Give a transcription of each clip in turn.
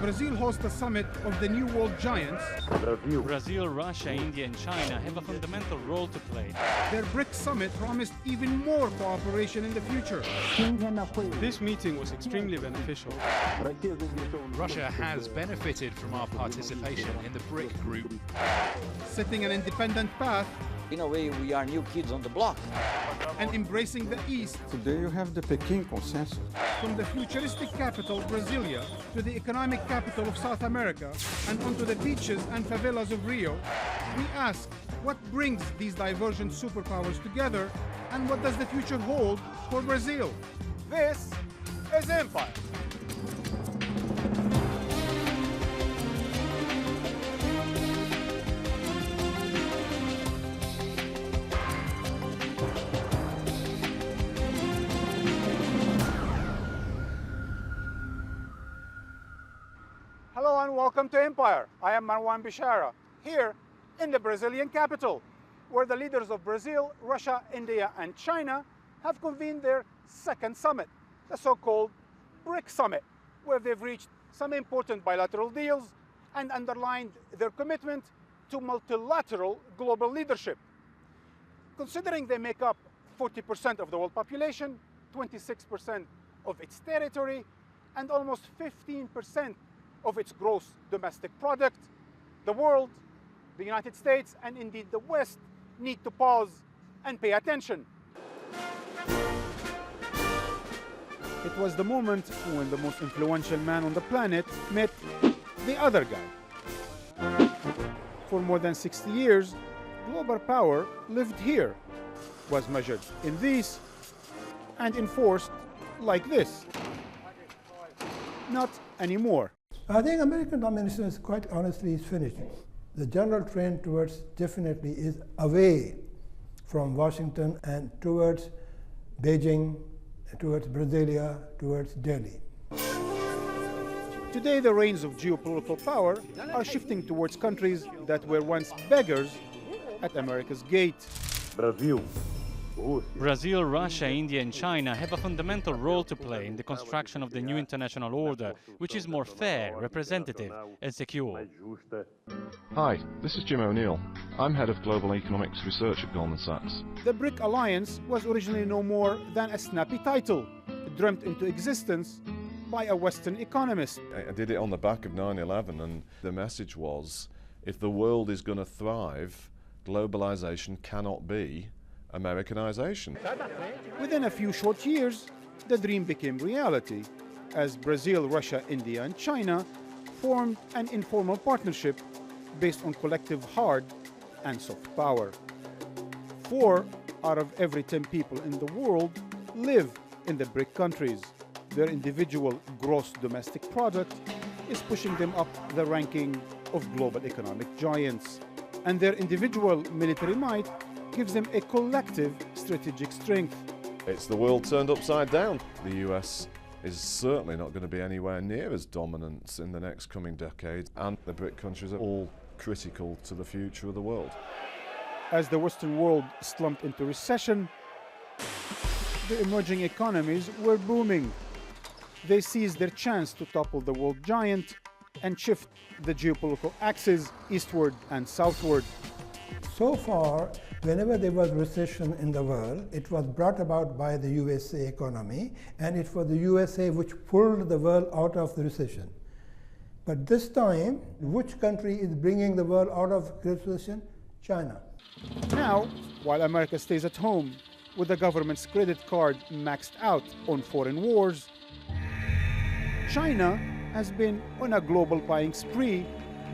Brazil hosts a summit of the New World Giants. Brazil, Russia, India and China have a fundamental role to play. Their Bric summit promised even more cooperation in the future. This meeting was extremely beneficial. Russia has benefited from our participation in the Bric group. Setting an independent path. In a way, we are new kids on the block. And embracing the East. Today you have the Peking consensus. From the futuristic capital, Brasilia, to the economic capital of South America, and onto the beaches and favelas of Rio, we ask what brings these divergent superpowers together, and what does the future hold for Brazil? This is Empire. Hello and welcome to Empire. I am Marwan Bishara, here in the Brazilian capital, where the leaders of Brazil, Russia, India and China have convened their second summit, the so-called Bric Summit, where they've reached some important bilateral deals and underlined their commitment to multilateral global leadership. Considering they make up 40% of the world population, 26% of its territory, and almost 15% of its gross domestic product, the world, the United States, and indeed the West need to pause and pay attention. It was the moment when the most influential man on the planet met the other guy. For more than 60 years, global power lived here, was measured in these, and enforced like this. Not anymore. I think American domination is quite honestly is finishing. The general trend towards definitely is away from Washington and towards Beijing, towards Brasilia, towards Delhi. Today the reins of geopolitical power are shifting towards countries that were once beggars at America's gate. Brazil, Russia, India and China have a fundamental role to play in the construction of the new international order, which is more fair, representative and secure. Hi, this is Jim O'Neill. I'm head of Global Economics Research at Goldman Sachs. The Bric Alliance was originally no more than a snappy title, dreamt into existence by a Western economist. I did it on the back of 9/11, and the message was, if the world is going to thrive, globalization cannot be Americanization. Within a few short years, the dream became reality, as Brazil, Russia, India and China formed an informal partnership based on collective hard and soft power. 4 out of every 10 people in the world live in the Bric countries. Their individual gross domestic product is pushing them up the ranking of global economic giants. And their individual military might gives them a collective strategic strength. It's the world turned upside down. The US is certainly not going to be anywhere near as dominant in the next coming decade, and the Bric countries are all critical to the future of the world. As the Western world slumped into recession, the emerging economies were booming. They seized their chance to topple the world giant and shift the geopolitical axis eastward and southward. So far, whenever there was recession in the world, it was brought about by the USA economy, and it was the USA which pulled the world out of the recession. But this time, which country is bringing the world out of recession? China. Now, while America stays at home with the government's credit card maxed out on foreign wars, China has been on a global buying spree,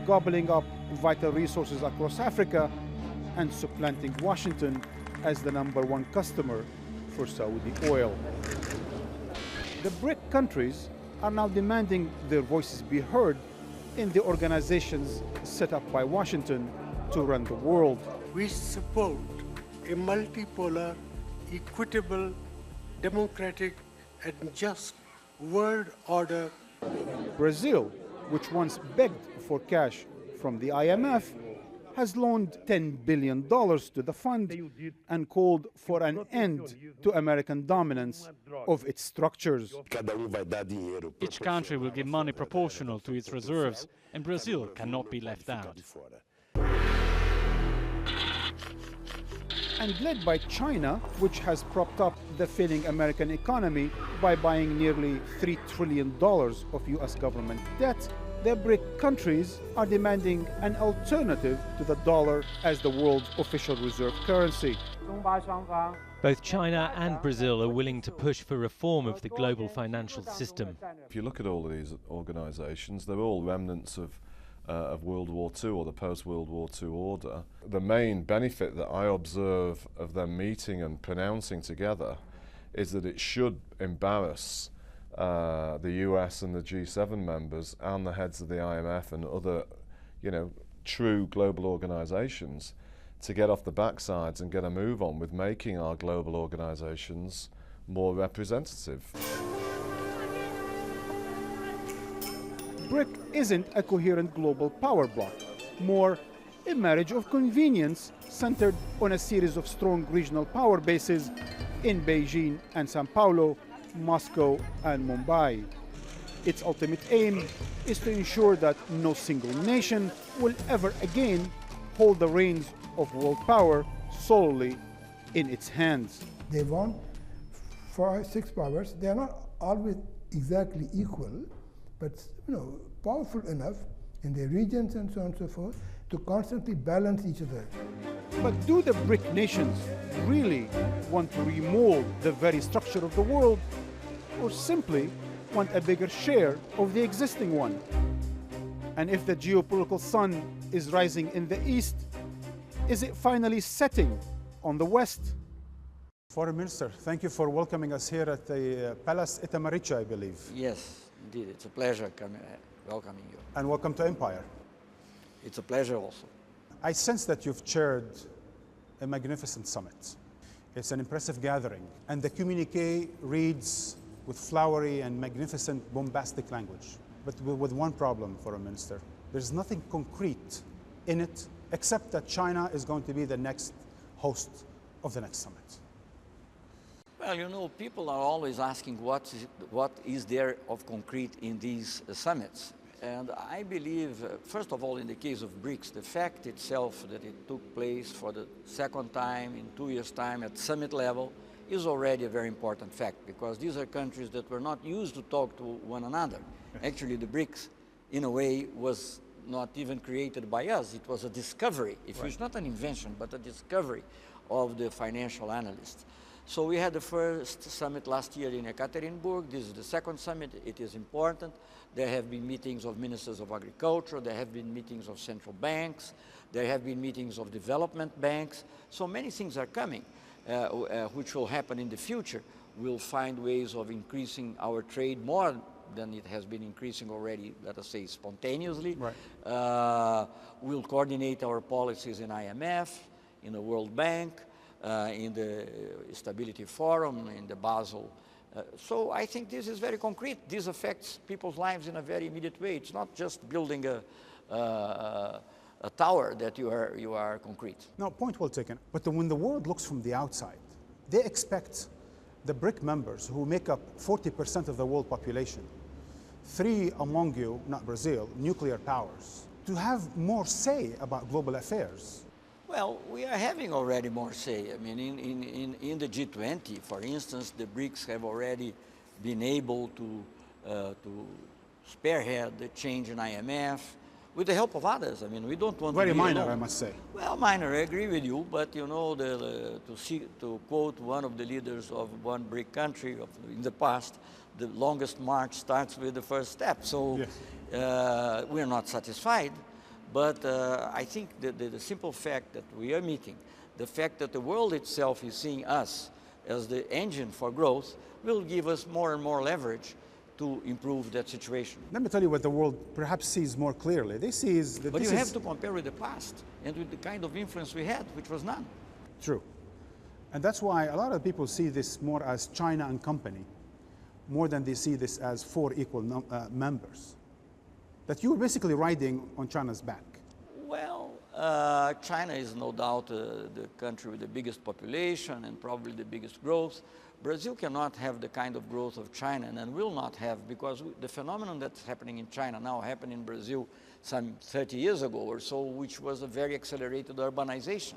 gobbling up vital resources across Africa and supplanting Washington as the #1 customer for Saudi oil. The Bric countries are now demanding their voices be heard in the organizations set up by Washington to run the world. We support a multipolar, equitable, democratic and just world order. Brazil, which once begged for cash from the IMF, has loaned $10 billion to the fund and called for an end to American dominance of its structures. Each country will give money proportional to its reserves, and Brazil cannot be left out. And led by China, which has propped up the failing American economy by buying nearly $3 trillion of US government debt, the BRIC countries are demanding an alternative to the dollar as the world's official reserve currency. Both China and Brazil are willing to push for reform of the global financial system. If you look at all of these organisations, they're all remnants of World War II or the post-World War II order. The main benefit that I observe of them meeting and pronouncing together is that it should embarrass the US and the G7 members and the heads of the IMF and other, true global organisations to get off the backsides and get a move on with making our global organisations more representative. BRIC isn't a coherent global power bloc, more a marriage of convenience centered on a series of strong regional power bases in Beijing and Sao Paulo, Moscow and Mumbai. Its ultimate aim is to ensure that no single nation will ever again hold the reins of world power solely in its hands. They want 5-6 powers. They are not always exactly equal, but powerful enough in their regions and so on and so forth to constantly balance each other. But do the BRIC nations really want to remold the very structure of the world, or simply want a bigger share of the existing one? And if the geopolitical sun is rising in the east, is it finally setting on the west? Foreign Minister, thank you for welcoming us here at the Palace Itamaricha, I believe. Yes, indeed. It's a pleasure welcoming you. And welcome to Empire. It's a pleasure also. I sense that you've chaired a magnificent summit. It's an impressive gathering, and the communiqué reads with flowery and magnificent bombastic language. But with one problem, Foreign Minister. There's nothing concrete in it, except that China is going to be the next host of the next summit. Well, people are always asking what is there of concrete in these summits. And I believe, first of all, in the case of BRICS, the fact itself that it took place for the second time in 2 years' time at summit level is already a very important fact, because these are countries that were not used to talk to one another. Actually, the BRICS, in a way, was not even created by us. It was a discovery. It's not an invention, but a discovery of the financial analysts. So we had the first summit last year in Ekaterinburg. This is the second summit. It is important. There have been meetings of ministers of agriculture. There have been meetings of central banks. There have been meetings of development banks. So many things are coming, which will happen in the future. We'll find ways of increasing our trade more than it has been increasing already, let us say, spontaneously. We'll coordinate our policies in IMF, in the World Bank, in the Stability Forum, in the Basel. So I think this is very concrete. This affects people's lives in a very immediate way. It's not just building a tower that you are concrete. No, point well taken. But when the world looks from the outside, they expect the BRIC members, who make up 40% of the world population, 3 among you, not Brazil, nuclear powers, to have more say about global affairs. Well, we are having already more say. I mean, in the G20, for instance, the BRICS have already been able to spearhead the change in IMF with the help of others. I mean, we don't want very to be minor, alone. I must say. Well, minor, I agree with you, but you know, to quote one of the leaders of one BRIC country in the past, the longest march starts with the first step. So we're not satisfied. But I think that the simple fact that we are meeting, the fact that the world itself is seeing us as the engine for growth, will give us more and more leverage to improve that situation. Let me tell you what the world perhaps sees more clearly. They see is that but you have to compare with the past and with the kind of influence we had, which was none. True. And that's why a lot of people see this more as China and company, more than they see this as 4 equal members. That you're basically riding on China's back. Well, China is no doubt the country with the biggest population and probably the biggest growth. Brazil cannot have the kind of growth of China and will not have, because the phenomenon that's happening in China now happened in Brazil some 30 years ago or so, which was a very accelerated urbanization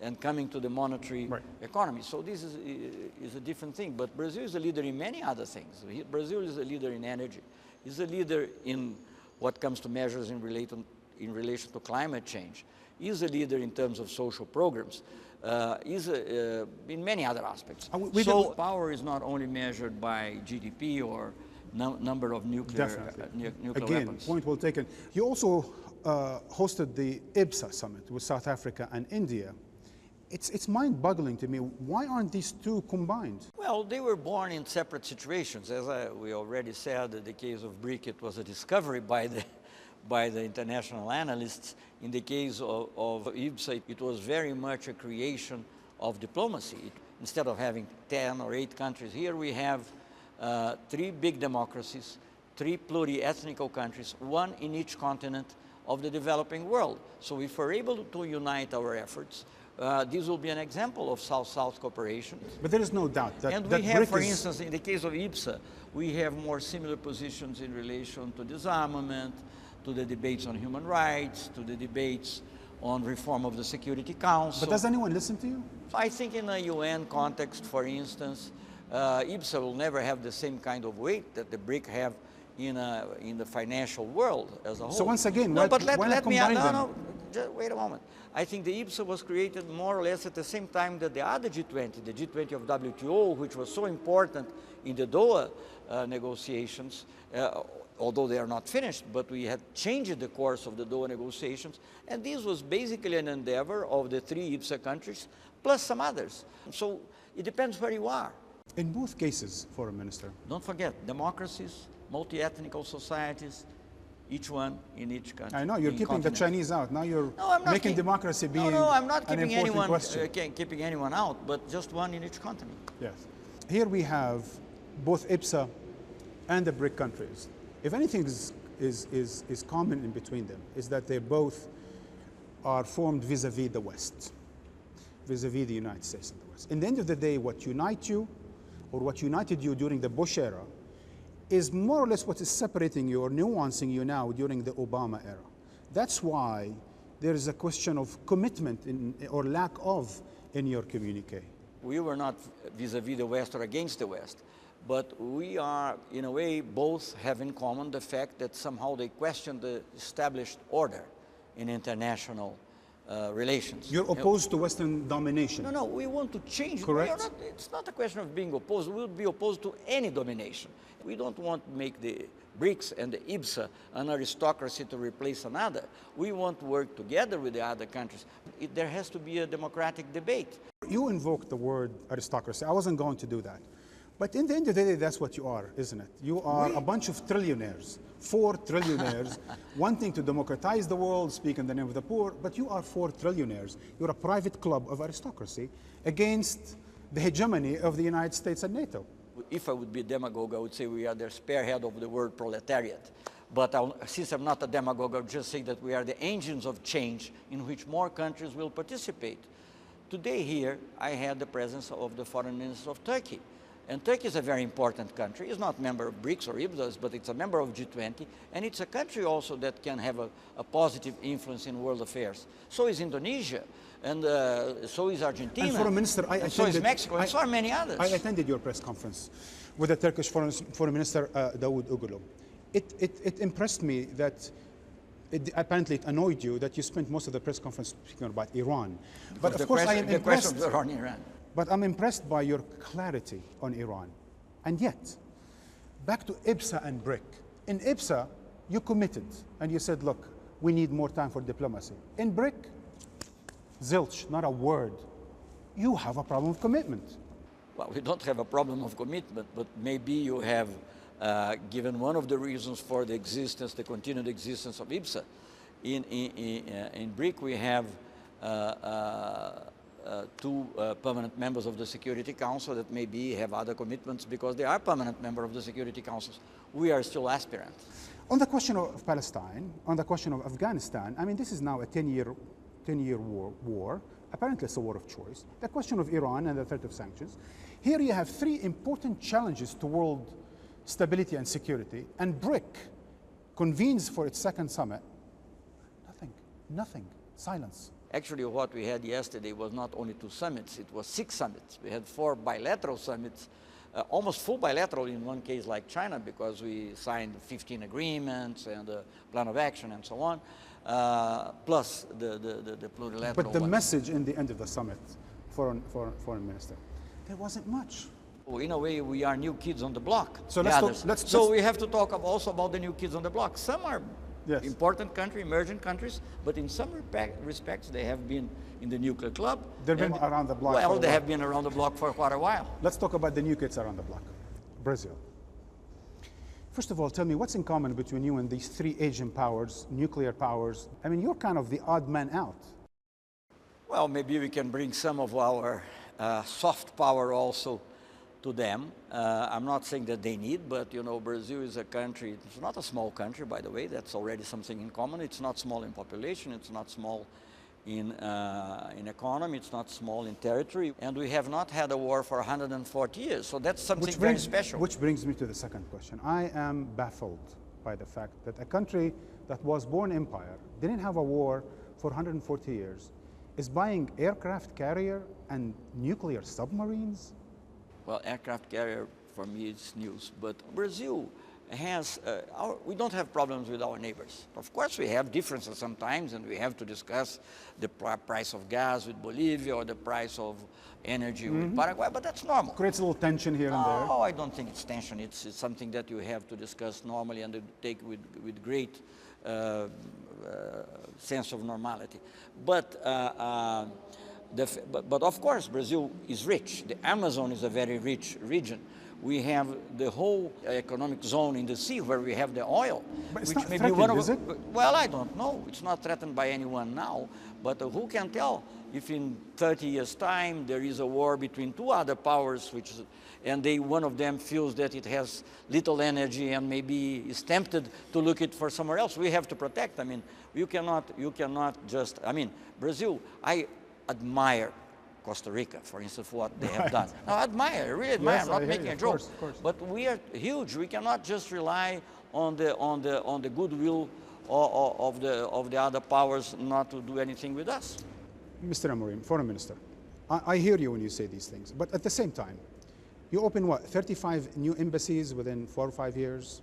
and coming to the monetary economy. So this is a different thing. But Brazil is a leader in many other things. Brazil is a leader in energy. It's a leader in what comes to measures in relation to climate change. Is a leader in terms of social programs. In many other aspects. So power is not only measured by GDP or number of nuclear weapons. Point well taken. You also hosted the IBSA summit with South Africa and India. It's mind-boggling to me. Why aren't these two combined? Well, they were born in separate situations. As we already said, in the case of Bric, it was a discovery by the international analysts. In the case of IBSA, it was very much a creation of diplomacy. Instead of having 10 or 8 countries, here we have 3 big democracies, 3 pluri-ethnical countries, 1 in each continent of the developing world. So if we're able to unite our efforts, this will be an example of South-South cooperation. But there is no doubt that and we have, for instance, in the case of IBSA, we have more similar positions in relation to disarmament, to the debates on human rights, to the debates on reform of the Security Council. But does anyone listen to you? I think in a UN context, for instance, IBSA will never have the same kind of weight that the BRIC have in the financial world as a whole. So once again, no, but let me just wait a moment. I think the IBSA was created more or less at the same time that the other G20, the G20 of WTO, which was so important in the Doha negotiations, although they are not finished, but we had changed the course of the Doha negotiations, and this was basically an endeavor of the 3 IBSA countries, plus some others. So it depends where you are. In both cases, Foreign Minister. Don't forget, democracies, multi-ethnical societies, each one in each country. I know, you're keeping the Chinese out. Now you're making democracy being No, I'm not keeping keeping anyone out, but just one in each continent. Yes. Here we have both IBSA and the BRIC countries. If anything is common in between them, is that they both are formed vis-a-vis the West, vis-a-vis the United States and the West. In the end of the day, what unites you, or what united you during the Bush era, is more or less what is separating you or nuancing you now during the Obama era. That's why there is a question of commitment or lack of in your communique. We were not vis-a-vis the West or against the West, but we are, in a way, both have in common the fact that somehow they question the established order in international relations. You're opposed to Western domination? No, we want to change. Correct. It's not a question of being opposed. We would be opposed to any domination. We don't want to make the BRICS and the IBSA an aristocracy to replace another. We want to work together with the other countries. There has to be a democratic debate. You invoked the word aristocracy. I wasn't going to do that. But in the end of the day, that's what you are, isn't it? You are a bunch of trillionaires, 4 trillionaires, wanting to democratize the world, speak in the name of the poor, but you are 4 trillionaires. You're a private club of aristocracy against the hegemony of the United States and NATO. If I would be a demagogue, I would say we are the spearhead of the word proletariat. But since I'm not a demagogue, I'll just say that we are the engines of change in which more countries will participate. Today here, I had the presence of the Foreign Minister of Turkey. And Turkey is a very important country. It's not a member of BRICS or IBSA, but it's a member of G20. And it's a country also that can have a positive influence in world affairs. So is Indonesia, and so is Argentina, and Foreign Minister, and so is Mexico, and so are many others. I attended your press conference with the Turkish Foreign Minister, Davutoglu. It impressed me that apparently it annoyed you that you spent most of the press conference speaking about Iran. But of course I am impressed. On Iran. But I'm impressed by your clarity on Iran. And yet, back to IBSA and BRIC. In IBSA, you committed and you said, look, we need more time for diplomacy. In BRIC, zilch, not a word. You have a problem of commitment. Well, we don't have a problem of commitment, but maybe you have given one of the reasons for the existence, the continued existence of IBSA. In BRIC, we have 2 permanent members of the Security Council that maybe have other commitments because they are permanent members of the Security Councils. We are still aspirants. On the question of Palestine, on the question of Afghanistan, I mean, this is now a 10-year 10-year war. Apparently it's a war of choice. The question of Iran and the threat of sanctions. Here you have three important challenges to world stability and security, and Bric convenes for its second summit. Nothing, silence. Actually, what we had yesterday was not only 2 summits, it was 6 summits. We had 4 bilateral summits, almost full bilateral in one case like China, because we signed 15 agreements and a plan of action and so on, plus the plurilateral But the ones. message in the end of the summit, foreign minister, there wasn't much. In a way, we are new kids on the block. So we have to talk also about the new kids on the block. Some are important countries, emerging countries, but in some respects they have been in the nuclear club. They've been around the block. Well, they have been around the block for quite a while. Let's talk about the new kids around the block. Brazil. First of all, tell me what's in common between you and these 3 Asian powers, nuclear powers? I mean, you're kind of the odd man out. Well, maybe we can bring some of our soft power also to them. I'm not saying that they need, but Brazil is a country, it's not a small country, by the way, that's already something in common. It's not small in population, it's not small in economy, it's not small in territory, and we have not had a war for 140 years, so that's something very special. Which brings me to the second question. I am baffled by the fact that a country that was born empire, didn't have a war for 140 years, is buying aircraft carrier and nuclear submarines? Well, aircraft carrier for me is news, but Brazil has, we don't have problems with our neighbors. Of course we have differences sometimes, and we have to discuss the price of gas with Bolivia or the price of energy with Paraguay, but that's normal. Creates a little tension here and there. Oh, I don't think it's tension. It's something that you have to discuss normally and take with great sense of normality. But of course, Brazil is rich. The Amazon is a very rich region. We have the whole economic zone in the sea where we have the oil. But it's which not may threatened, be one of, is it? Well, I don't know. It's not threatened by anyone now. But who can tell if in 30 years' time there is a war between 2 other powers, and one of them feels that it has little energy and maybe is tempted to look it for somewhere else. We have to protect. I mean, you cannot just, Brazil, I admire Costa Rica, for instance, what they have done. No, I really admire, I'm not making a joke. Of course. But we are huge. We cannot just rely on the goodwill of the other powers not to do anything with us. Mr. Amorim, Foreign Minister, I hear you when you say these things, but at the same time, you open 35 new embassies within 4 or 5 years?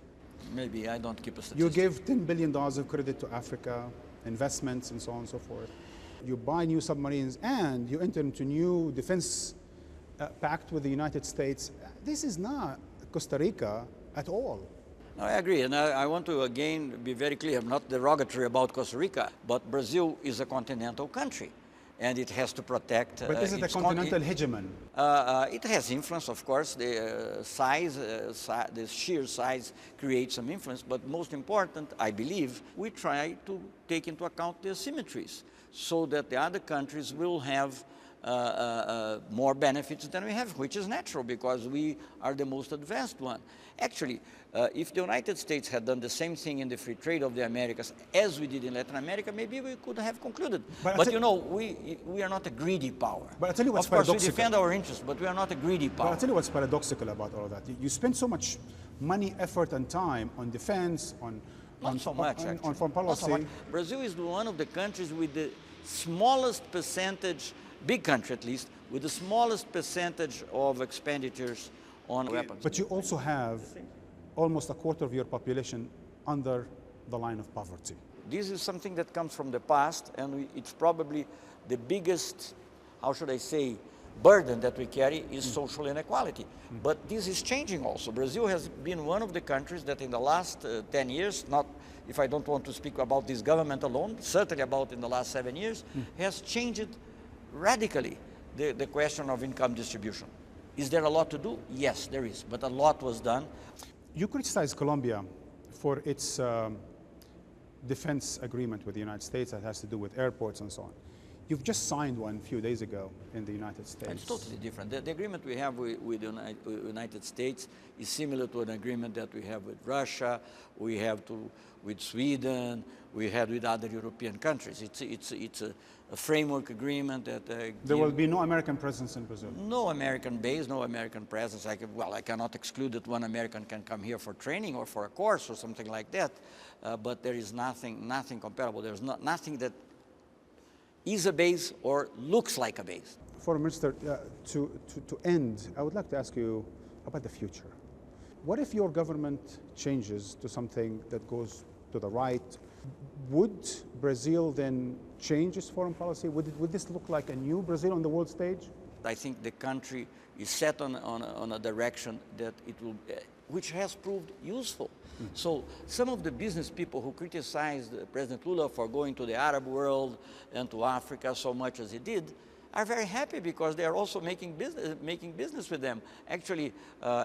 Maybe, I don't keep a statistic. You give $10 billion of credit to Africa, investments and so on and so forth. You buy new submarines and you enter into new defense pact with the United States. This is not Costa Rica at all. No, I agree, and I want to again be very clear. I'm not derogatory about Costa Rica, but Brazil is a continental country, and it has to protect. But is it a continental hegemon? It has influence, of course. The size, the sheer size creates some influence. But most important, I believe, we try to take into account the asymmetries, so that the other countries will have more benefits than we have, which is natural because we are the most advanced one. Actually, if the United States had done the same thing in the free trade of the Americas as we did in Latin America, maybe we could have concluded. But we are not a greedy power. But I tell you what's of course, paradoxical. we defend our interests, but we are not a greedy power. But I'll tell you what's paradoxical about all of that. You spend so much money, effort, and time on defense, on foreign policy. So Brazil is one of the countries with the smallest percentage, big country at least, with the smallest percentage of expenditures on weapons. But you also have almost a quarter of your population under the line of poverty. This is something that comes from the past, and it's probably the biggest, how should I say, burden that we carry is social inequality. But this is changing also. Brazil has been one of the countries that in the last 10 years, not if I don't want to speak about this government alone, certainly about in the last 7 years, has changed radically the question of income distribution. Is there a lot to do? Yes, there is, but a lot was done. You criticize Colombia for its defense agreement with the United States that has to do with airports and so on. You've just signed one a few days ago in the United States. It's totally different. The agreement we have with the United States is similar to an agreement that we have with Russia, we have with Sweden, we had with other European countries. It's a framework agreement that... there will be no American presence in Brazil? No American base, no American presence. I cannot exclude that one American can come here for training or for a course or something like that, but there is nothing comparable. There's nothing that is a base or looks like a base. Foreign Minister, to end, I would like to ask you about the future. What if your government changes to something that goes to the right? Would Brazil then change its foreign policy? Would this look like a new Brazil on the world stage? I think the country is set on a direction that it will, which has proved useful. So some of the business people who criticized President Lula for going to the Arab world and to Africa so much as he did are very happy because they are also making business with them. Actually,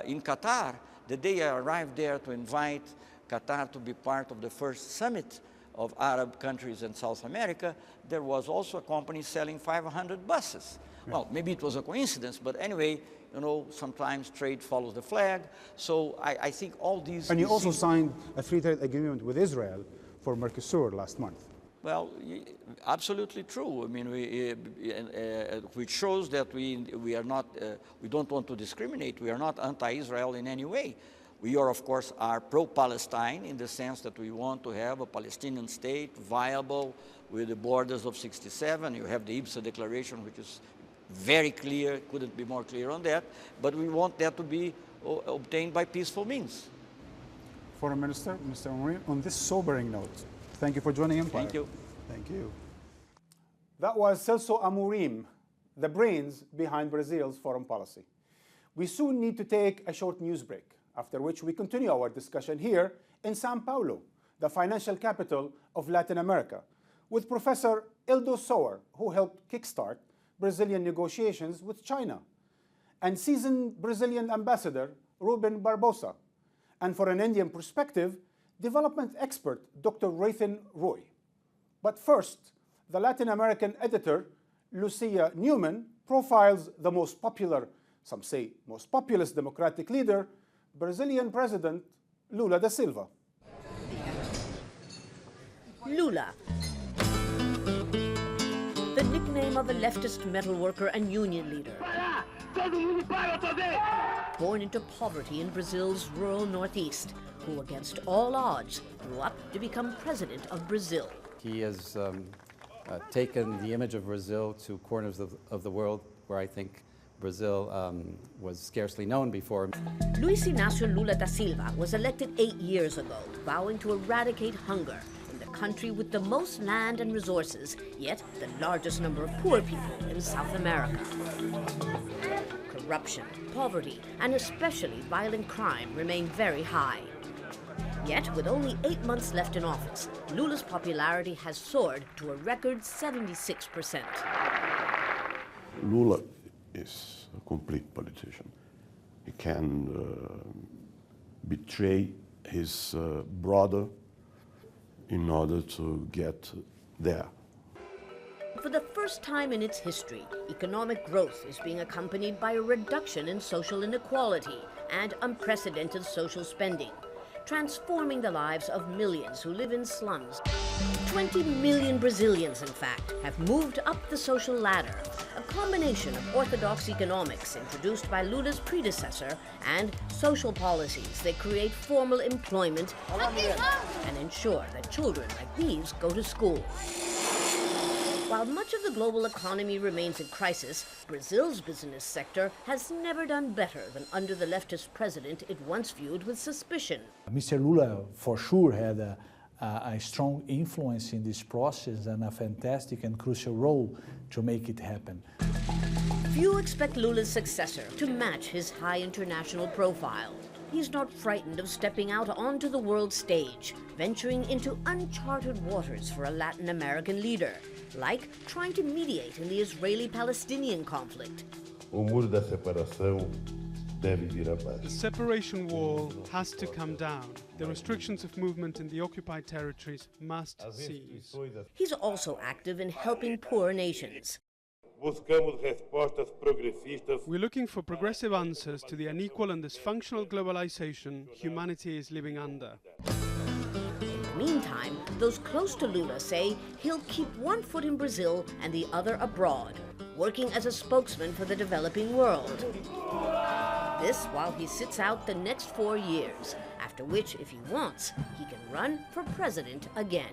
in Qatar, the day I arrived there to invite Qatar to be part of the first summit of Arab countries in South America, there was also a company selling 500 buses. Well, maybe it was a coincidence, but anyway, you know, sometimes trade follows the flag. So I think all these... And you also signed a free trade agreement with Israel for Mercosur last month. Well, absolutely true. I mean, which shows that we are not, we don't want to discriminate. We are not anti-Israel in any way. We are, of course, pro-Palestine in the sense that we want to have a Palestinian state viable with the borders of 1967. You have the IBSA declaration, which is very clear, couldn't be more clear on that, but we want that to be obtained by peaceful means. Foreign Minister, Mr. Amorim, on this sobering note, thank you for joining Empire. Thank you. Thank you. That was Celso Amorim, the brains behind Brazil's foreign policy. We soon need to take a short news break, after which we continue our discussion here in Sao Paulo, the financial capital of Latin America, with Professor Ildo Sower, who helped kickstart Brazilian negotiations with China, and seasoned Brazilian ambassador Rubens Barbosa, and for an Indian perspective, development expert Dr. Rathin Roy. But first, the Latin American editor Lucia Newman profiles the most popular, some say most populist democratic leader, Brazilian President Lula da Silva. Lula, the nickname of a leftist metalworker and union leader. Born into poverty in Brazil's rural northeast, who against all odds grew up to become president of Brazil. He has taken the image of Brazil to corners of the world where I think Brazil was scarcely known before. Luiz Inácio Lula da Silva was elected 8 years ago, vowing to eradicate hunger in the country with the most land and resources, yet the largest number of poor people in South America. Corruption, poverty, and especially violent crime remain very high. Yet, with only 8 months left in office, Lula's popularity has soared to a record 76%. Lula is a complete politician. He can betray his brother in order to get there. For the first time in its history, economic growth is being accompanied by a reduction in social inequality and unprecedented social spending, transforming the lives of millions who live in slums. 20 million Brazilians, in fact, have moved up the social ladder, a combination of orthodox economics introduced by Lula's predecessor and social policies that create formal employment and ensure that children like these go to school. While much of the global economy remains in crisis, Brazil's business sector has never done better than under the leftist president it once viewed with suspicion. Mr. Lula, for sure, had a strong influence in this process and a fantastic and crucial role to make it happen. Few expect Lula's successor to match his high international profile. He's not frightened of stepping out onto the world stage, venturing into uncharted waters for a Latin American leader, like trying to mediate in the Israeli-Palestinian conflict. The separation wall has to come down. The restrictions of movement in the occupied territories must cease. He's also active in helping poor nations. We're looking for progressive answers to the unequal and dysfunctional globalization humanity is living under. In the meantime, those close to Lula say he'll keep one foot in Brazil and the other abroad, working as a spokesman for the developing world. This while he sits out the next 4 years, after which, if he wants, he can run for president again.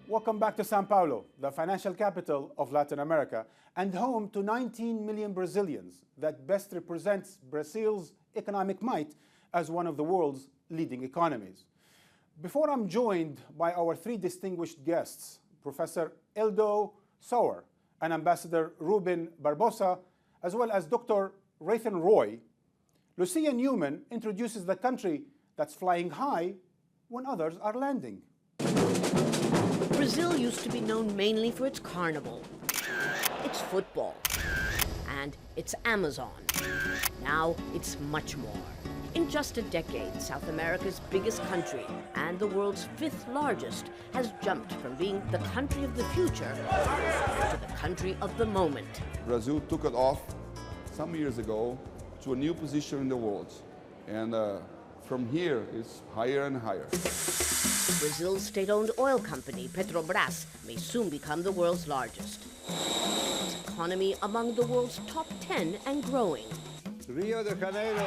Welcome back to Sao Paulo, the financial capital of Latin America, and home to 19 million Brazilians that best represents Brazil's economic might as one of the world's leading economies. Before I'm joined by our three distinguished guests, Professor Eldo Sauer and Ambassador Rubens Barbosa, as well as Dr. Rathin Roy, Lucia Newman introduces the country that's flying high when others are landing. Brazil used to be known mainly for its carnival, its football, and its Amazon. Now it's much more. In just a decade, South America's biggest country and the world's 5th largest has jumped from being the country of the future to the country of the moment. Brazil took it off some years ago to a new position in the world, and from here it's higher and higher. Brazil's state-owned oil company, Petrobras, may soon become the world's largest. Its economy among the world's top 10 and growing. Rio de Janeiro.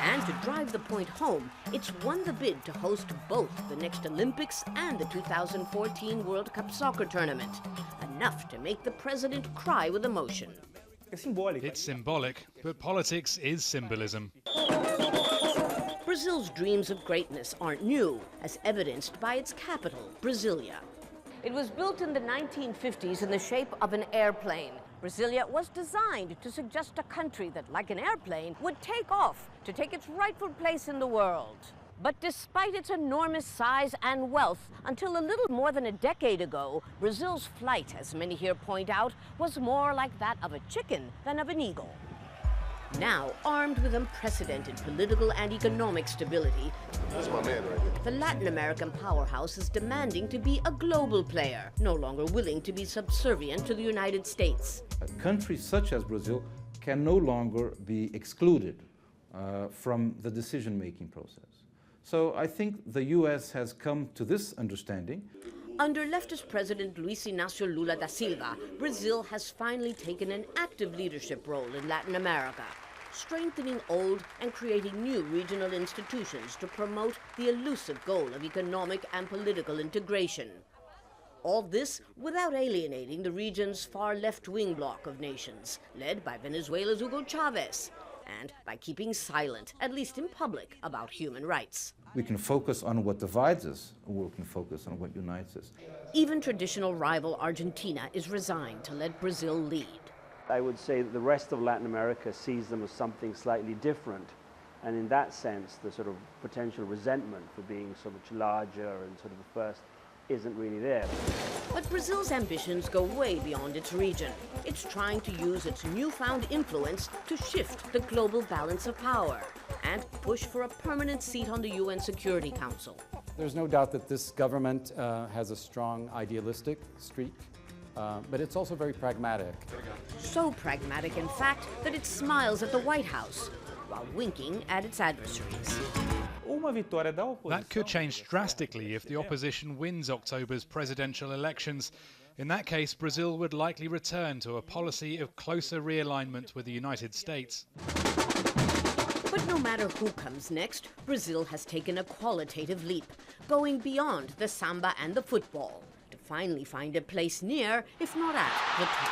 And to drive the point home, it's won the bid to host both the next Olympics and the 2014 World Cup soccer tournament. Enough to make the president cry with emotion. It's symbolic, but politics is symbolism. Brazil's dreams of greatness aren't new, as evidenced by its capital, Brasilia. It was built in the 1950s in the shape of an airplane. Brasilia was designed to suggest a country that, like an airplane, would take off to take its rightful place in the world. But despite its enormous size and wealth, until a little more than a decade ago, Brazil's flight, as many here point out, was more like that of a chicken than of an eagle. Now, armed with unprecedented political and economic stability, That's my man right here. the Latin American powerhouse is demanding to be a global player, no longer willing to be subservient to the United States. Countries such as Brazil can no longer be excluded from the decision-making process. So I think the U.S. has come to this understanding. Under leftist President Luis Inácio Lula da Silva, Brazil has finally taken an active leadership role in Latin America, strengthening old and creating new regional institutions to promote the elusive goal of economic and political integration. All this without alienating the region's far left-wing bloc of nations, led by Venezuela's Hugo Chavez, and by keeping silent, at least in public, about human rights. We can focus on what divides us, or we can focus on what unites us. Even traditional rival Argentina is resigned to let Brazil lead. I would say that the rest of Latin America sees them as something slightly different. And in that sense, the sort of potential resentment for being so much larger and sort of the first isn't really there. But Brazil's ambitions go way beyond its region. It's trying to use its newfound influence to shift the global balance of power and push for a permanent seat on the UN Security Council. There's no doubt that this government has a strong idealistic streak, but it's also very pragmatic. So pragmatic, in fact, that it smiles at the White House while winking at its adversaries. That could change drastically if the opposition wins October's presidential elections. In that case, Brazil would likely return to a policy of closer realignment with the United States. But no matter who comes next, Brazil has taken a qualitative leap, going beyond the samba and the football, to finally find a place near, if not at, the top.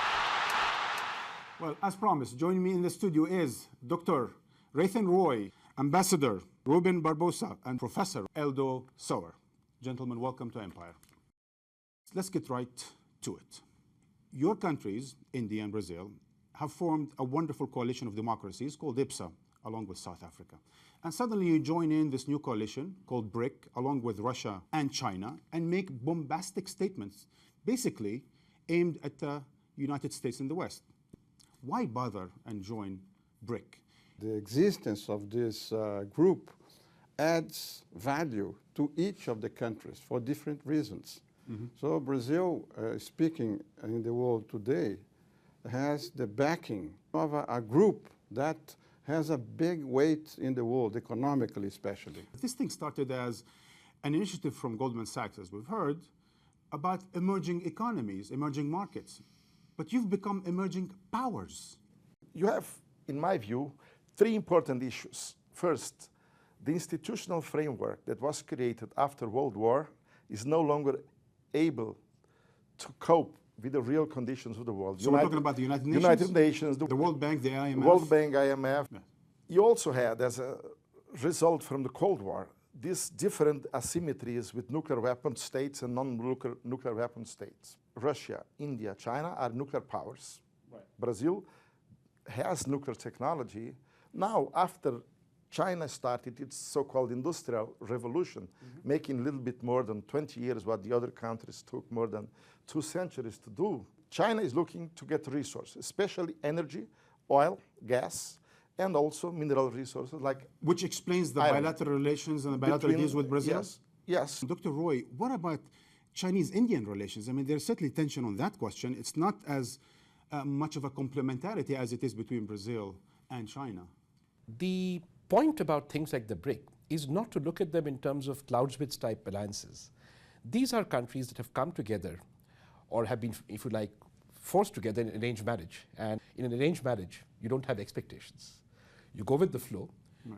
Well, as promised, joining me in the studio is Dr. Rathin Roy, Ambassador Rubens Barbosa, and Professor Eldo Sauer. Gentlemen, welcome to Empire. Let's get right to it. Your countries, India and Brazil, have formed a wonderful coalition of democracies called IPSA, along with South Africa. And suddenly you join in this new coalition called Bric, along with Russia and China, and make bombastic statements, basically aimed at the United States and the West. Why bother and join BRIC? The existence of this group adds value to each of the countries for different reasons. So Brazil, speaking in the world today, has the backing of a group that has a big weight in the world, economically especially. This thing started as an initiative from Goldman Sachs, as we've heard, about emerging economies, emerging markets. But you've become emerging powers. You have, in my view, three important issues. First, the institutional framework that was created after World War is no longer able to cope with the real conditions of the world. So we're talking about the United Nations? United Nations. The World Bank, the IMF? World Bank, IMF. Yeah. You also had, as a result from the Cold War, these different asymmetries with nuclear weapon states and non-nuclear weapon states. Russia, India, China are nuclear powers. Right. Brazil has nuclear technology. Now, after China started its so-called industrial revolution, making a little bit more than 20 years what the other countries took more than 2 centuries to do. China is looking to get resources, especially energy, oil, gas, and also mineral resources like which explains the bilateral relations and the bilateral deals with Brazil? Yes, yes. Dr. Roy, what about Chinese-Indian relations? I mean, there's certainly tension on that question. It's not as much of a complementarity as it is between Brazil and China. The point about things like the BRIC is not to look at them in terms of Clausewitz type alliances. These are countries that have come together or have been, if you like, forced together in arranged marriage. And in an arranged marriage, you don't have expectations. You go with the flow,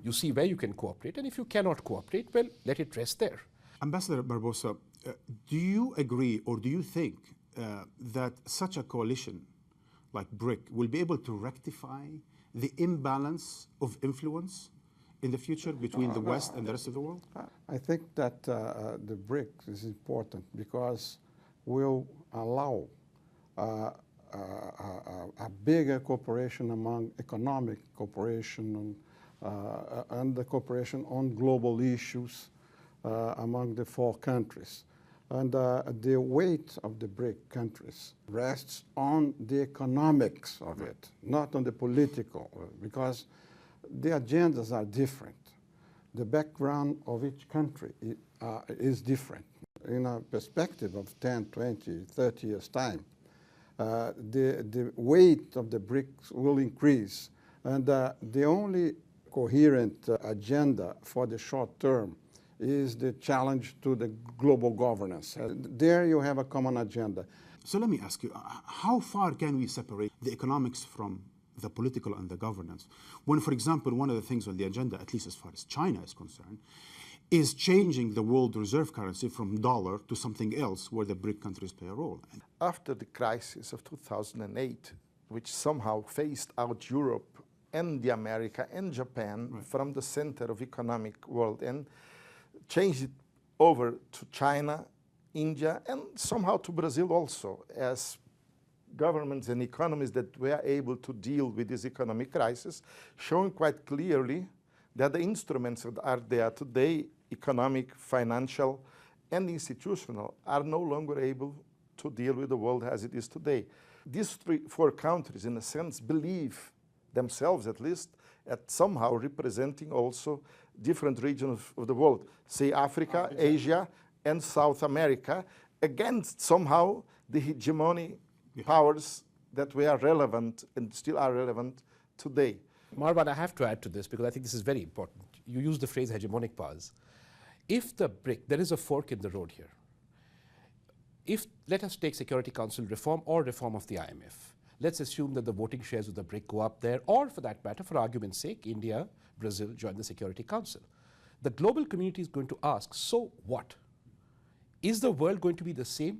you see where you can cooperate, and if you cannot cooperate, well, let it rest there. Ambassador Barbosa, do you agree or do you think that such a coalition like BRIC will be able to rectify the imbalance of influence in the future between the West and the rest of the world? I think that the BRIC is important because will allow a bigger cooperation among economic cooperation and the cooperation on global issues among the 4 countries. And the weight of the BRIC countries rests on the economics of it, not on the political, because the agendas are different. The background of each country is different. In a perspective of 10, 20, 30 years' time, the weight of the BRICS will increase. And the only coherent agenda for the short term is the challenge to the global governance. There you have a common agenda. So let me ask you, how far can we separate the economics from the political and the governance? When, for example, one of the things on the agenda, at least as far as China is concerned, is changing the world reserve currency from dollar to something else where the BRIC countries play a role. After the crisis of 2008, which somehow phased out Europe and the America and Japan from the center of economic world and changed it over to China, India, and somehow to Brazil also, as governments and economies that were able to deal with this economic crisis, showing quite clearly that the instruments that are there today, economic, financial, and institutional, are no longer able to deal with the world as it is today. These 4 countries, in a sense, believe themselves, at least, at somehow representing also different regions of the world, say Africa, Asia, and South America, against somehow the hegemony powers that were relevant and still are relevant today. Marwan, I have to add to this because I think this is very important. You use the phrase hegemonic powers. If the BRIC, there is a fork in the road here. If, let us take Security Council reform or reform of the IMF. Let's assume that the voting shares of the BRIC go up there, or for that matter, for argument's sake, India, Brazil join the Security Council. The global community is going to ask, so what? Is the world going to be the same?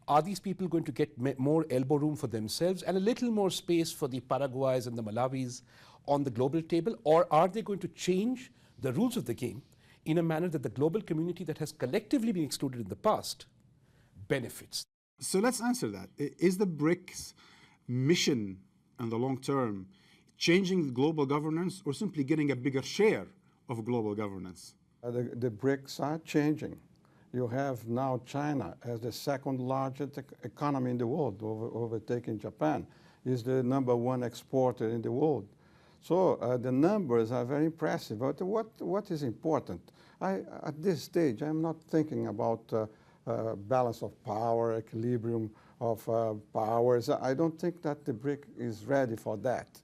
Are these people going to get more elbow room for themselves and a little more space for the Paraguays and the Malawis on the global table? Or are they going to change the rules of the game in a manner that the global community that has collectively been excluded in the past benefits? So let's answer that. Is the BRICS mission in the long term changing global governance or simply getting a bigger share of global governance? The BRICS are changing. You have now China as the 2nd largest economy in the world, overtaking Japan. is the #1 exporter in the world. So the numbers are very impressive. But what is important? At this stage, I'm not thinking about balance of power, equilibrium of powers. I don't think that the BRIC is ready for that.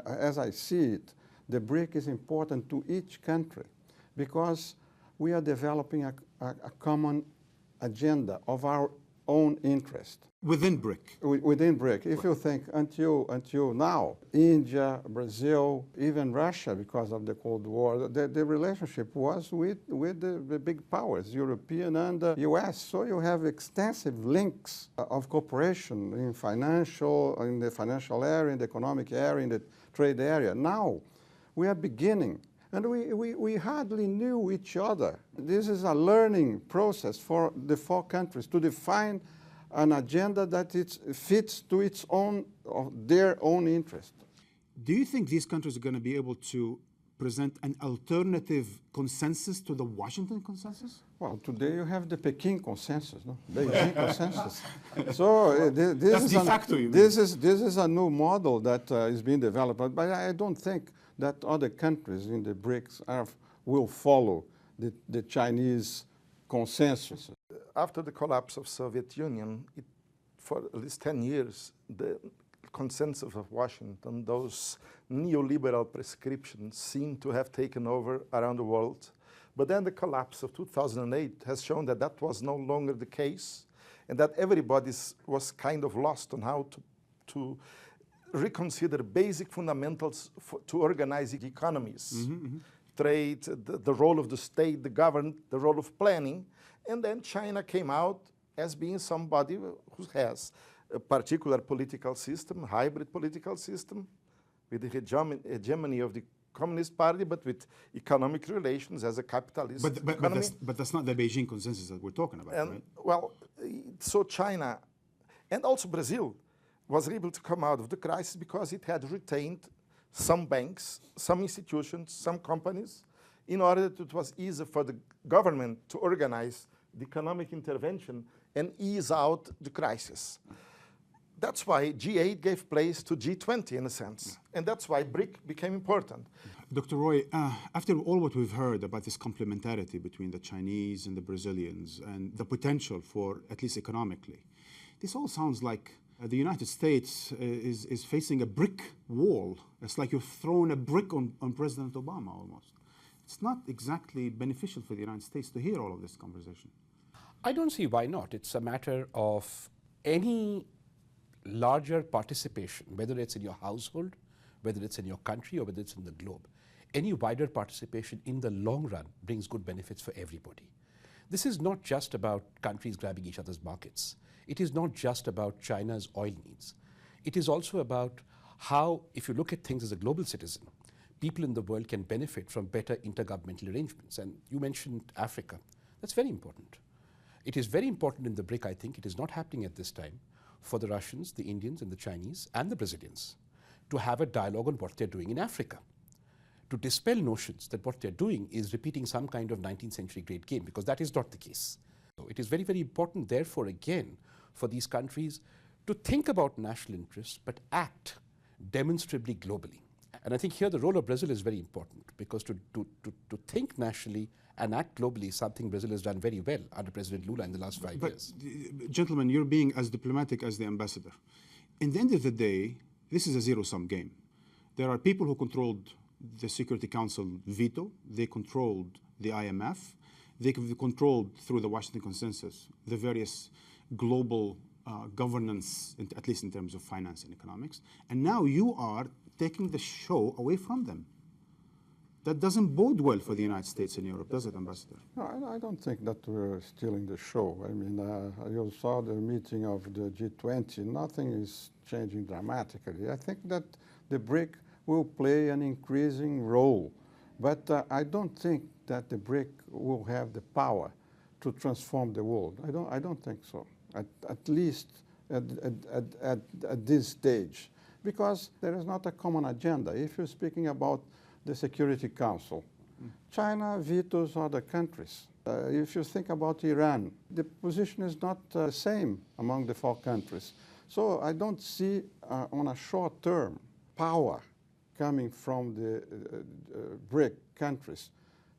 As I see it, the BRIC is important to each country because we are developing a common agenda of our own interest. Within BRIC? Within BRIC. If you think until now, India, Brazil, even Russia, because of the Cold War, the relationship was with the big powers, European and US. So you have extensive links of cooperation in the financial area, in the economic area, in the trade area. Now, we are beginning. And we hardly knew each other. This is a learning process for the 4 countries to define an agenda that fits to their own interest. Do you think these countries are going to be able to present an alternative consensus to the Washington consensus? Well, today you have the Peking consensus, no? Beijing consensus. So this is a new model that is being developed, but I don't think that other countries in the BRICS will follow the Chinese consensus. After the collapse of Soviet Union, for at least 10 years, the consensus of Washington, those neoliberal prescriptions seem to have taken over around the world. But then the collapse of 2008 has shown that that was no longer the case and that everybody was kind of lost on how to reconsider basic fundamentals to organize economies. Trade, the role of the state, the government, the role of planning. And then China came out as being somebody who has a particular political system, hybrid political system, with the hegemony of the Communist Party, but with economic relations as a capitalist economy. But that's not the Beijing consensus that we're talking about, right? Well, so China and also Brazil was able to come out of the crisis because it had retained some banks, some institutions, some companies, in order that it was easier for the government to organize the economic intervention and ease out the crisis. That's why G8 gave place to G20 in a sense, and that's why BRIC became important. Dr. Roy, after all what we've heard about this complementarity between the Chinese and the Brazilians and the potential for, at least economically, this all sounds like the United States is facing a brick wall. It's like you've thrown a brick on President Obama almost. It's not exactly beneficial for the United States to hear all of this conversation. I don't see why not. It's a matter of any larger participation, whether it's in your household, whether it's in your country, or whether it's in the globe. Any wider participation in the long run brings good benefits for everybody. This is not just about countries grabbing each other's markets. It is not just about China's oil needs. It is also about how, if you look at things as a global citizen, people in the world can benefit from better intergovernmental arrangements. And you mentioned Africa. That's very important. It is very important in the BRIC, I think. It is not happening at this time for the Russians, the Indians, and the Chinese, and the Brazilians to have a dialogue on what they're doing in Africa, to dispel notions that what they're doing is repeating some kind of 19th century great game, because that is not the case. So it is very, very important, therefore, again, for these countries to think about national interests, but act demonstrably globally. And I think here the role of Brazil is very important, because to think nationally and act globally is something Brazil has done very well under President Lula in the last 5 years. Gentlemen, you're being as diplomatic as the ambassador. In the end of the day, this is a zero-sum game. There are people who controlled the Security Council veto. They controlled the IMF. They controlled, through the Washington Consensus, the various global governance, at least in terms of finance and economics. And now you are taking the show away from them. That doesn't bode well for the United States and Europe, does it, Ambassador? No, I don't think that we're stealing the show. I mean, you saw the meeting of the G20. Nothing is changing dramatically. I think that the BRIC will play an increasing role. But I don't think that the BRIC will have the power to transform the world. I don't think so, at least at this stage, because there is not a common agenda. If you're speaking about the Security Council, China vetoes other countries. If you think about Iran, the position is not the same among the 4 countries. So I don't see on a short term power coming from the BRIC countries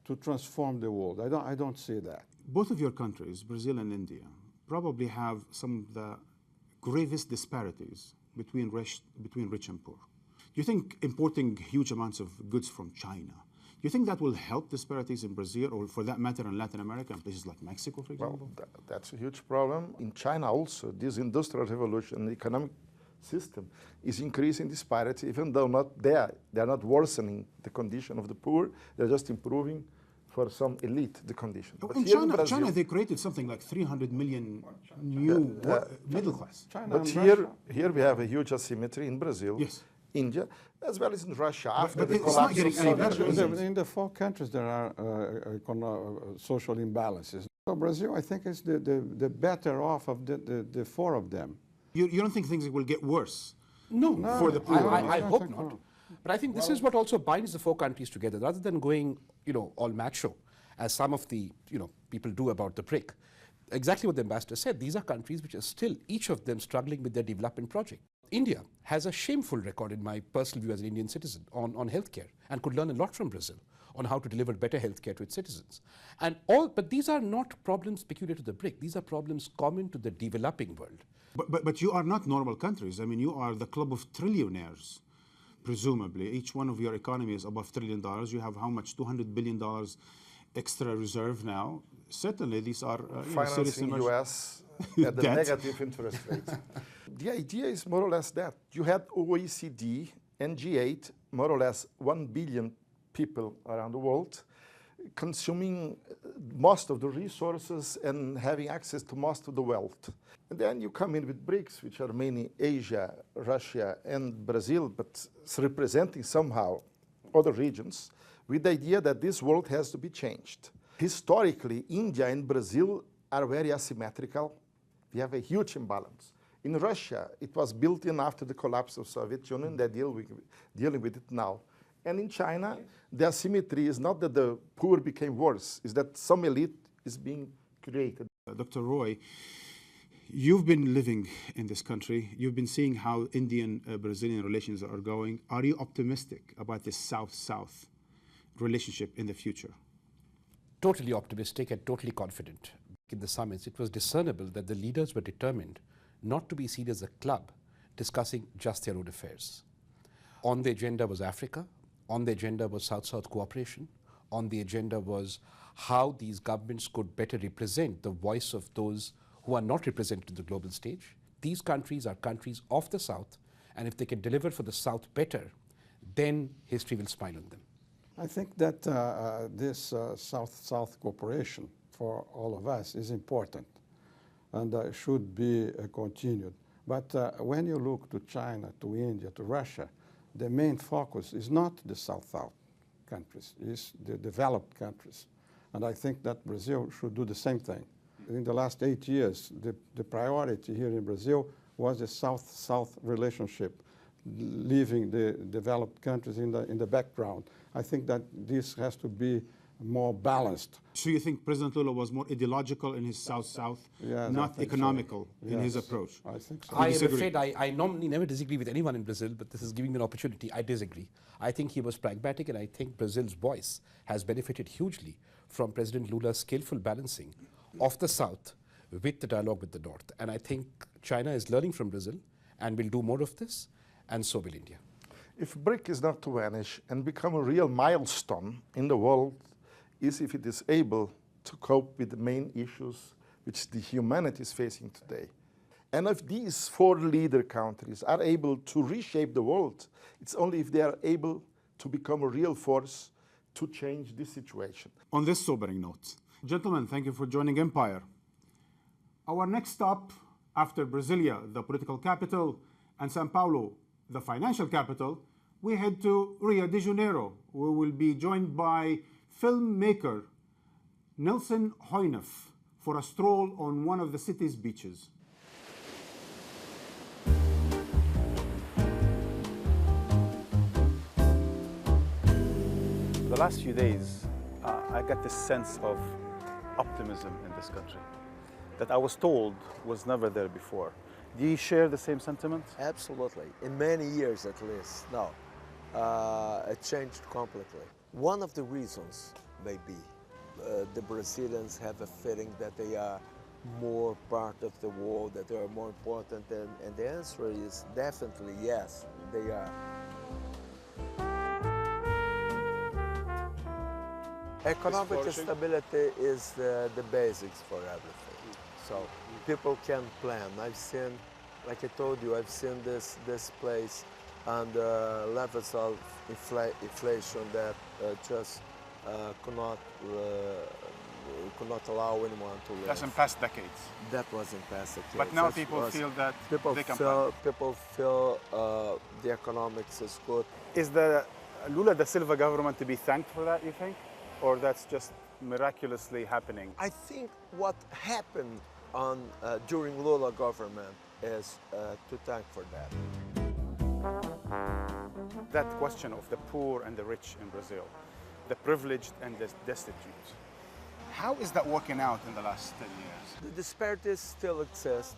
to transform the world. I don't see that. Both of your countries, Brazil and India, probably have some of the gravest disparities between rich and poor. Do you think importing huge amounts of goods from China, do you think that will help disparities in Brazil, or for that matter in Latin America and places like Mexico, for example? Well, that's a huge problem. In China also, this industrial revolution, the economic system is increasing disparity, even though not there. They're not worsening the condition of the poor, they're just improving for some elite the condition. But in China, they created something like 300 million new middle class. But here we have a huge asymmetry in Brazil, yes. India, as well as in Russia. After but the it's collapse not getting any better. In the four countries, there are social imbalances. So Brazil, I think, is the better off of the four of them. You don't think things will get worse? No, for the poor. I hope not. But I think this is what also binds the four countries together, rather than going, all macho, as some of the, people do about the BRIC. Exactly what the ambassador said. These are countries which are still, each of them, struggling with their development project. India has a shameful record, in my personal view as an Indian citizen, on healthcare, and could learn a lot from Brazil on how to deliver better healthcare to its citizens. But these are not problems peculiar to the BRIC. These are problems common to the developing world. But you are not normal countries. I mean, you are the club of trillionaires, presumably. Each one of your economy is above $1 trillion. You have how much? $200 billion extra reserve now. Certainly, these are financing U.S. at the negative interest rate. The idea is more or less that. You had OECD and G8, more or less 1 billion people around the world, consuming most of the resources and having access to most of the wealth. And then you come in with BRICS, which are mainly Asia, Russia, and Brazil, but representing somehow other regions, with the idea that this world has to be changed. Historically, India and Brazil are very asymmetrical. We have a huge imbalance. In Russia, it was built in after the collapse of the Soviet Union. They're dealing with it now. And in China, the asymmetry is not that the poor became worse, it's that some elite is being created. Dr. Roy, you've been living in this country. You've been seeing how Indian-Brazilian relations are going. Are you optimistic about this South-South relationship in the future? Totally optimistic and totally confident. In the summits, it was discernible that the leaders were determined not to be seen as a club discussing just their own affairs. On the agenda was Africa, on the agenda was South-South cooperation, on the agenda was how these governments could better represent the voice of those who are not represented in the global stage. These countries are countries of the South, and if they can deliver for the South better, then history will smile on them. I think that this South-South cooperation for all of us is important and should be continued. But when you look to China, to India, to Russia, the main focus is not the South-South countries, it's the developed countries. And I think that Brazil should do the same thing. In the last 8 years, the priority here in Brazil was the South-South relationship, leaving the developed countries in the background. I think that this has to be more balanced. So you think President Lula was more ideological in his South-South, not economical in his approach? I think so. I am afraid I normally never disagree with anyone in Brazil, but this is giving me an opportunity. I disagree. I think he was pragmatic, and I think Brazil's voice has benefited hugely from President Lula's skillful balancing of the South with the dialogue with the North. And I think China is learning from Brazil and will do more of this, and so will India. If BRIC is not to vanish and become a real milestone in the world, is if it is able to cope with the main issues which the humanity is facing today. And if these four leader countries are able to reshape the world, it's only if they are able to become a real force to change this situation. On this sobering note, gentlemen, thank you for joining Empire. Our next stop after Brasilia, the political capital, and Sao Paulo, the financial capital, we head to Rio de Janeiro. We will be joined by filmmaker Nelson Hoyneff for a stroll on one of the city's beaches. The last few days, I got this sense of optimism in this country that I was told was never there before. Do you share the same sentiment? Absolutely. In many years at least, no. It changed completely. One of the reasons may be the Brazilians have a feeling that they are more part of the world, that they are more important, and the answer is definitely yes, they are. Economic stability is the basics for everything. So people can plan. I've seen, like I told you, I've seen this place under levels of inflation that just could not allow anyone to live. That's in past decades. That was in past decades. But now people feel that they can plan. People feel the economics is good. Is the Lula da Silva government to be thanked for that, you think? Or that's just miraculously happening? I think what happened during Lula government is to thank for that. That question of the poor and the rich in Brazil, the privileged and the destitute, how is that working out in the last 10 years? The disparities still exist,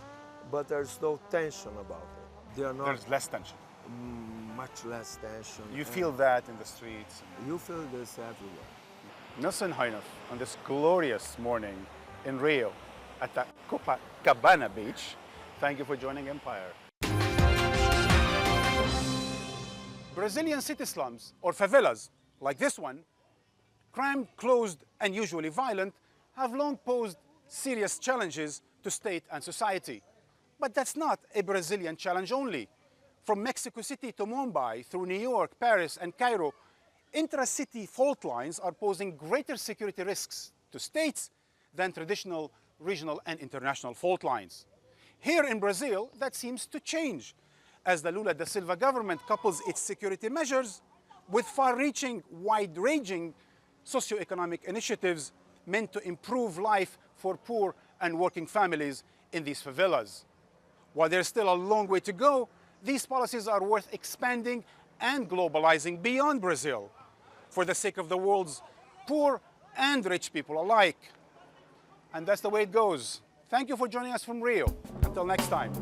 but there's no tension about it. There's less tension. Much less tension. You feel that in the streets? You feel this everywhere. Nelson Heinef, on this glorious morning in Rio at the Copacabana beach, thank you for joining Empire. Brazilian city slums, or favelas, like this one, crime closed and usually violent, have long posed serious challenges to state and society. But that's not a Brazilian challenge only. From Mexico City to Mumbai, through New York, Paris, and Cairo, intra-city fault lines are posing greater security risks to states than traditional regional and international fault lines. Here in Brazil, that seems to change, as the Lula da Silva government couples its security measures with far-reaching, wide-ranging socioeconomic initiatives meant to improve life for poor and working families in these favelas. While there's still a long way to go, these policies are worth expanding and globalizing beyond Brazil, for the sake of the world's poor and rich people alike. And that's the way it goes. Thank you for joining us from Rio. Until next time.